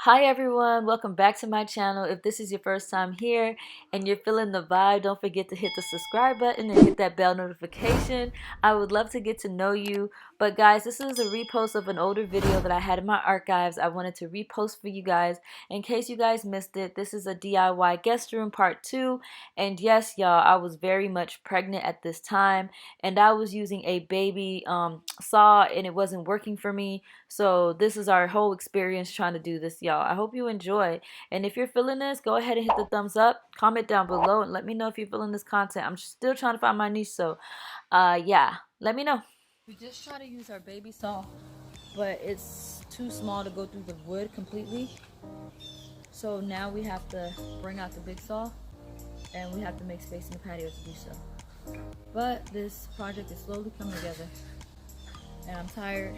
Hi everyone, welcome back to my channel. If this is your first time here and you're feeling the vibe, don't forget to hit the subscribe button and hit that bell notification. I would love to get to know you. But guys, this is a repost of an older video that I had in my archives. I wanted to repost for you guys in case you guys missed it. This is a DIY guest room part 2. And yes, y'all, I was very much pregnant at this time and I was using a baby saw and it wasn't working for me. So this is our whole experience trying to do this, y'all. I hope you enjoy. And if you're feeling this, go ahead and hit the thumbs up. Comment down below and let me know if you're feeling this content. I'm still trying to find my niche, so yeah, let me know. We just try to use our baby saw, but it's too small to go through the wood completely. So now we have to bring out the big saw and we have to make space in the patio to do so. But this project is slowly coming together and I'm tired.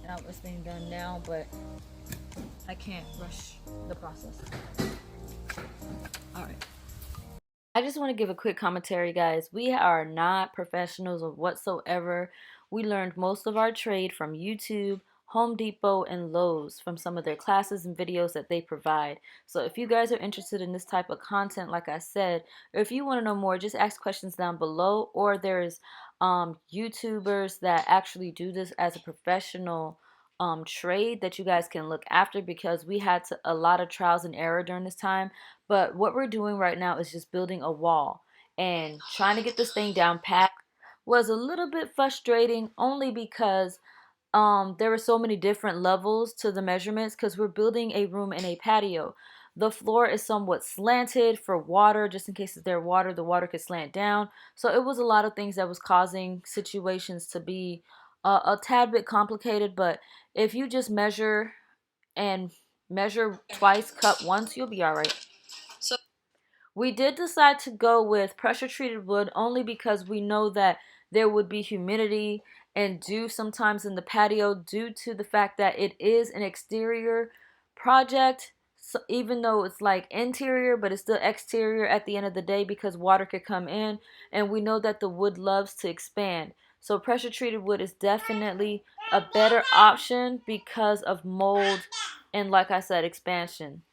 I want this thing done now, but I can't rush the process. All right. I just want to give a quick commentary, guys. We are not professionals of whatsoever. We learned most of our trade from YouTube, Home Depot, and Lowe's from some of their classes and videos that they provide. So if you guys are interested in this type of content, like I said, or if you want to know more, just ask questions down below. Or there's YouTubers that actually do this as a professional trade that you guys can look after, because we had a lot of trials and error during this time. But what we're doing right now is just building a wall, and trying to get this thing down pat was a little bit frustrating, only because there were so many different levels to the measurements, because we're building a room and a patio. The floor is somewhat slanted for water, just in case there's water, the water could slant down. So it was a lot of things that was causing situations to be a tad bit complicated. But if you just measure and measure twice, cut once, you'll be all right. So we did decide to go with pressure treated wood only because we know that there would be humidity and dew sometimes in the patio due to the fact that it is an exterior project. So even though it's like interior, but it's still exterior at the end of the day, because water could come in, and we know that the wood loves to expand. So pressure treated wood is definitely a better option because of mold and, like I said, expansion.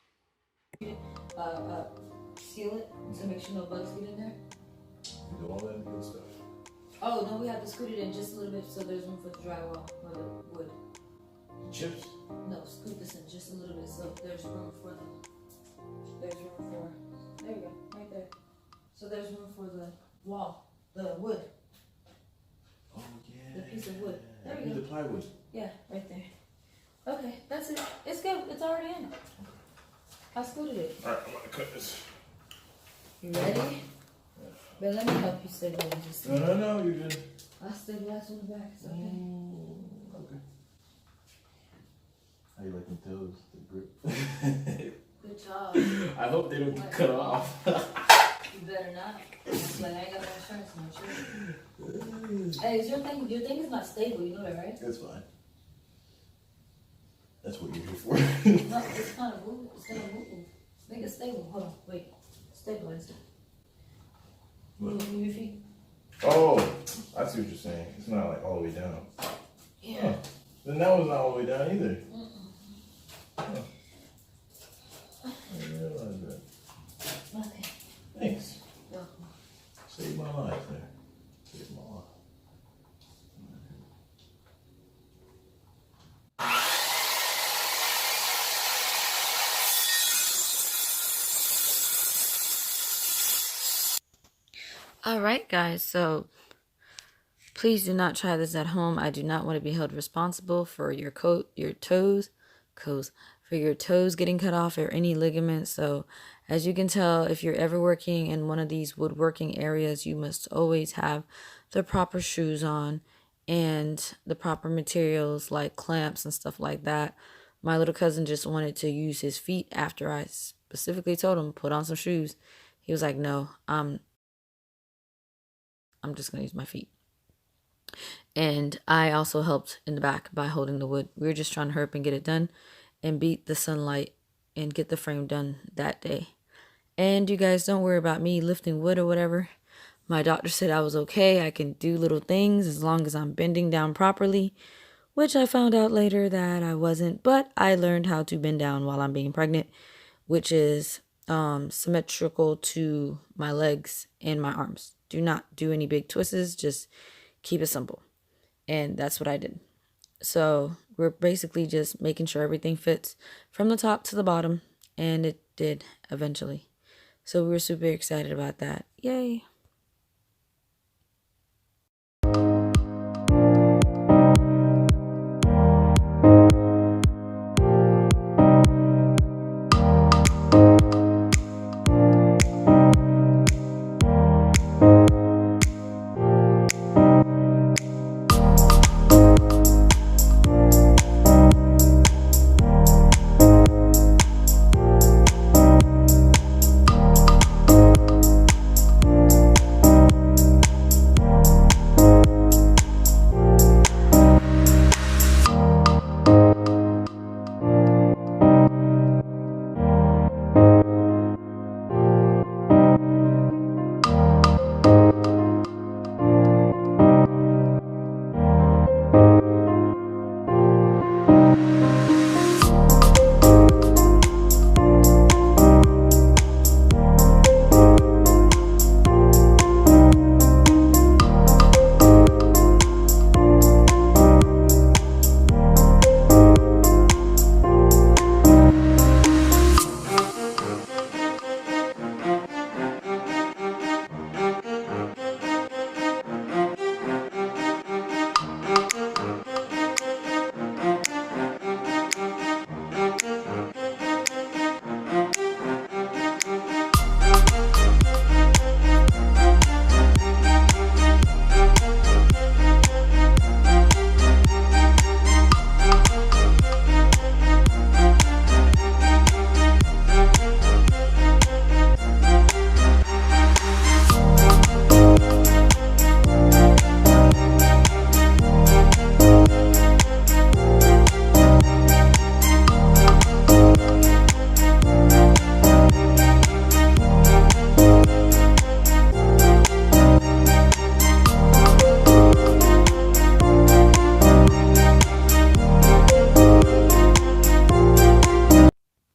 uh, Seal it to make sure no bugs get in there. You do all that good stuff. Oh, no, we have to scoot it in just a little bit so there's room for the drywall or the wood. Chips? No, scoot this in just a little bit so there's room for there you go, right there. So there's room for the wall, the wood. Oh yeah. The piece of wood. There we go. The plywood. Yeah, right there. Okay, that's it. It's good. It's already in. I scooted it. Alright, I'm gonna cut this. You ready? Yeah. But let me help you stabilize this. No, you're good. I'll stabilize from the back. It's okay. Okay. How you like them toes? The grip. Good job. I hope they don't get cut off. You better not. Like, I ain't got no insurance, no. Hey, is your thing is not stable, you know that, right? That's fine. That's what you're here for. No, it's kind of moving. It's gonna move. Make it stable. Hold on, wait. Stabilize it. Move your feet. Oh, I see what you're saying. It's not like all the way down. Yeah. Huh. Then that was not all the way down either. Huh. I didn't realize that. Okay. Thanks. Welcome. Saved my life there. Saved my life. Alright guys, so please do not try this at home. I do not want to be held responsible for your toes getting cut off or any ligaments. So as you can tell, if you're ever working in one of these woodworking areas, you must always have the proper shoes on and the proper materials like clamps and stuff like that. My little cousin just wanted to use his feet after I specifically told him put on some shoes. He was like, no, I'm just going to use my feet. And I also helped in the back by holding the wood. We were just trying to hurry up and get it done and beat the sunlight and get the frame done that day. And you guys don't worry about me lifting wood or whatever. My doctor said I was okay. I can do little things as long as I'm bending down properly, which I found out later that I wasn't, but I learned how to bend down while I'm being pregnant, which is symmetrical to my legs and my arms. Do not do any big twists, just keep it simple. And that's what I did. So we're basically just making sure everything fits from the top to the bottom, and it did eventually. So we were super excited about that. Yay.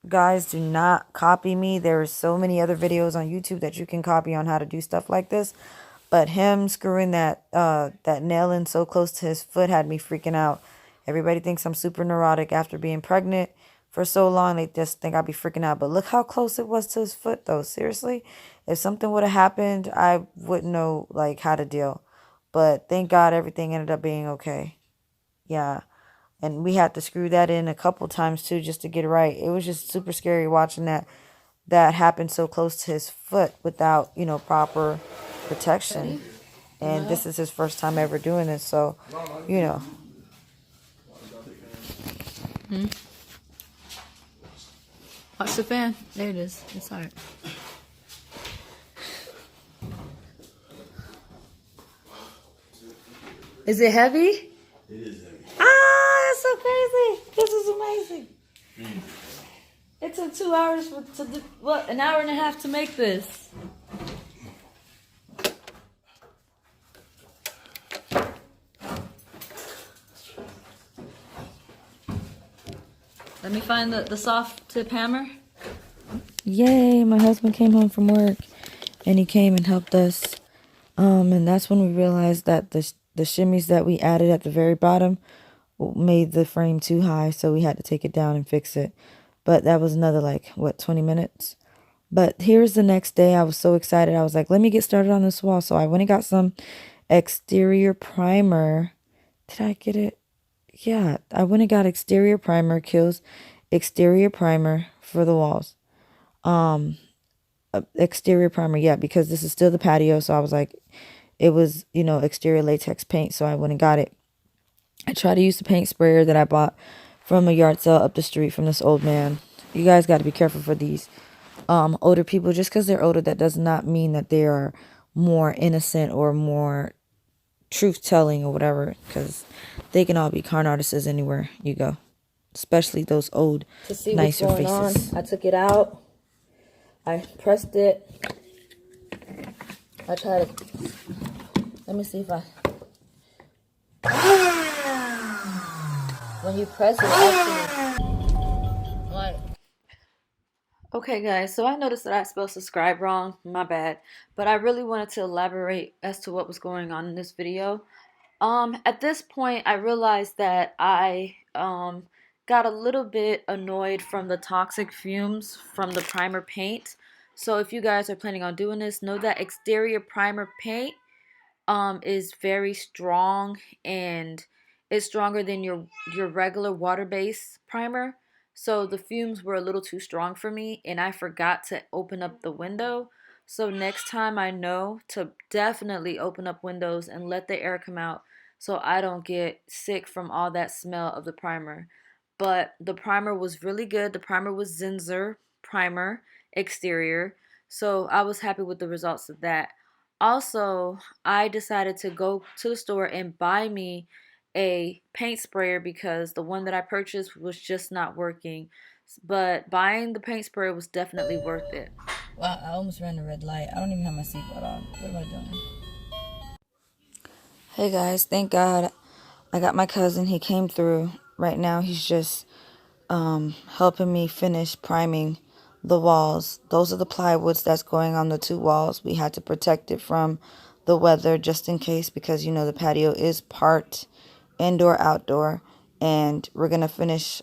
Guys, do not copy me. There are so many other videos on YouTube that you can copy on how to do stuff like this. But him screwing that nail in so close to his foot had me freaking out. Everybody thinks I'm super neurotic after being pregnant for so long. They just think I'd be freaking out. But look how close it was to his foot, though. Seriously, if something would have happened, I wouldn't know like how to deal. But thank God everything ended up being okay. Yeah. And we had to screw that in a couple times too just to get it right. It was just super scary watching that happen so close to his foot without, proper protection. And this is his first time ever doing this, so, Watch the fan. There it is. It's hard. Is it heavy? It is heavy. Ah, that's so crazy. This is amazing. It took 2 hours an hour and a half to make this. Let me find the soft tip hammer. Yay, my husband came home from work and he came and helped us. And that's when we realized that the shimmies that we added at the very bottom made the frame too high, so we had to take it down and fix it. But that was another 20 minutes. But here's the next day. I was so excited. I was like, let me get started on this wall. So I went and got some exterior primer. Did I get it? Yeah, I went and got exterior primer, Kills exterior primer for the walls. Exterior primer, yeah, because this is still the patio. So I was like, it was, exterior latex paint. So I went and got it. I tried to use the paint sprayer that I bought from a yard sale up the street from this old man. You guys got to be careful for these older people. Just because they're older, that does not mean that they are more innocent or more truth-telling or whatever, because they can all be con artists anywhere you go, especially those old, to see nicer what's going faces. on. I took it out. I pressed it. I tried to... Let me see if I... when you press it, actually, like, Okay, guys, so I noticed that I spelled subscribe wrong. My bad. But I really wanted to elaborate as to what was going on in this video. At this point, I realized that I got a little bit annoyed from the toxic fumes from the primer paint. So if you guys are planning on doing this, know that exterior primer paint is very strong, and it's stronger than your regular water-based primer. So the fumes were a little too strong for me, and I forgot to open up the window. So next time I know to definitely open up windows and let the air come out so I don't get sick from all that smell of the primer. But the primer was really good. The primer was Zinsser primer exterior. So I was happy with the results of that. Also, I decided to go to the store and buy me a paint sprayer because the one that I purchased was just not working. But buying the paint sprayer was definitely worth it. wow, I almost ran a red light. I don't even have my seatbelt on. What am I doing? Hey guys, thank God I got my cousin. He came through. Right now he's just helping me finish priming the walls. Those are the plywoods that's going on the two walls. We had to protect it from the weather just in case, because you know the patio is part indoor outdoor, and we're gonna finish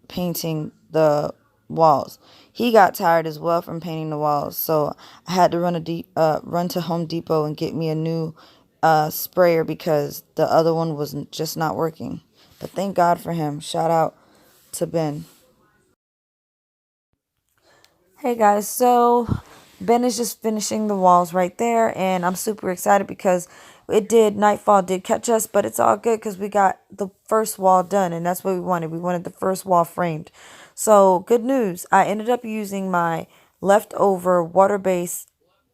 painting the walls. He got tired as well from painting the walls, so I had to run to Home Depot and get me a new sprayer because the other one was just not working. But thank God for him. Shout out to Ben. Hey guys, so Ben is just finishing the walls right there, and I'm super excited because nightfall did catch us, but it's all good because we got the first wall done, and that's what we wanted. We wanted the first wall framed. So good news, I ended up using my leftover water-based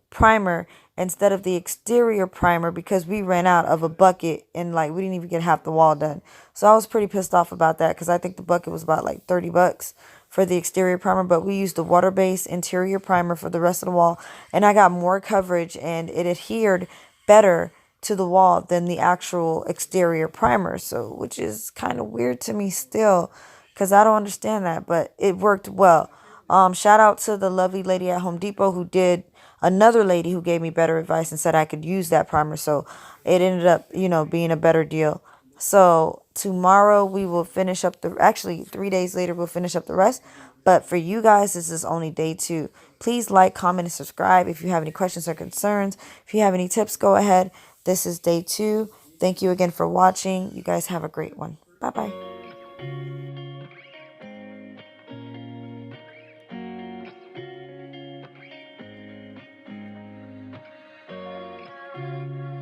primer instead of the exterior primer because we ran out of a bucket, and like we didn't even get half the wall done. So I was pretty pissed off about that because I think the bucket was about like $30 for the exterior primer, but we used the water-based interior primer for the rest of the wall, and I got more coverage and it adhered better to the wall than the actual exterior primer. So which is kind of weird to me still because I don't understand that, but it worked well. Shout out to the lovely lady at Home Depot who did another lady who gave me better advice and said I could use that primer. So it ended up, being a better deal. So tomorrow we will finish up actually 3 days later, we'll finish up the rest. But for you guys, this is only day 2. Please like, comment, and subscribe. If you have any questions or concerns, if you have any tips, go ahead. This is day 2. Thank you again for watching. You guys have a great one. Bye-bye.